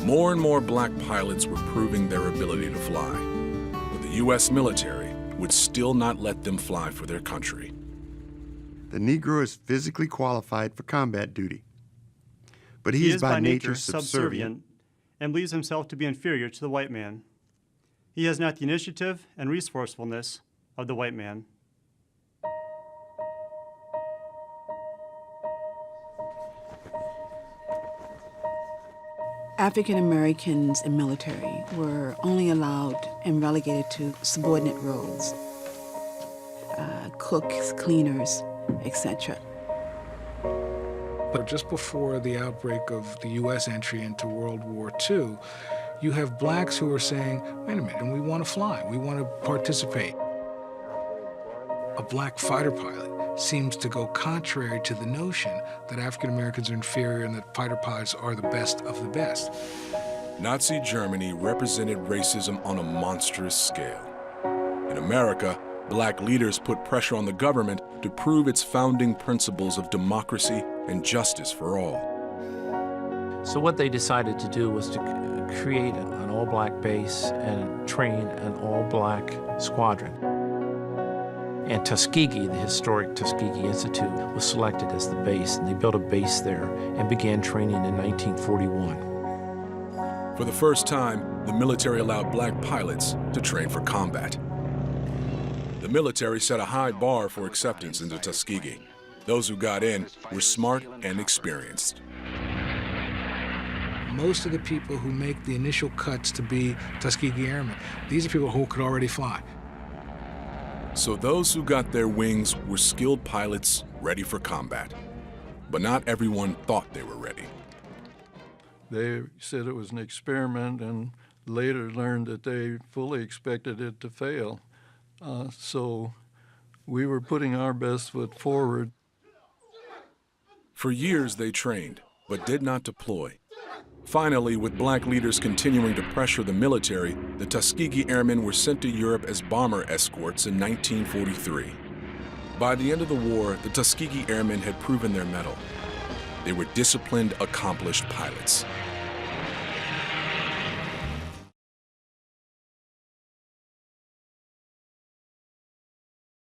More and more black pilots were proving their ability to fly, but the U.S. military would still not let them fly for their country. The Negro is physically qualified for combat duty, but he is by nature subservient and believes himself to be inferior to the white man. He has not the initiative and resourcefulness of the white man. African Americans in military were only allowed and relegated to subordinate roles, cooks, cleaners, etc. But just before the outbreak of the U.S. entry into World War II, you have blacks who are saying, wait a minute, and we want to fly, we want to participate. A black fighter pilot seems to go contrary to the notion that African Americans are inferior and that fighter pilots are the best of the best. Nazi Germany represented racism on a monstrous scale. In America, black leaders put pressure on the government to prove its founding principles of democracy and justice for all. So what they decided to do was to create an all-black base and train an all-black squadron. And Tuskegee, the historic Tuskegee Institute, was selected as the base, and they built a base there and began training in 1941. For the first time, the military allowed black pilots to train for combat. The military set a high bar for acceptance into Tuskegee. Those who got in were smart and experienced. Most of the people who make the initial cuts to be Tuskegee Airmen, these are people who could already fly. So those who got their wings were skilled pilots ready for combat. But not everyone thought they were ready. They said it was an experiment and later learned that they fully expected it to fail. So we were putting our best foot forward. For years they trained, but did not deploy. Finally, with black leaders continuing to pressure the military, the Tuskegee Airmen were sent to Europe as bomber escorts in 1943. By the end of the war, the Tuskegee Airmen had proven their mettle. They were disciplined, accomplished pilots.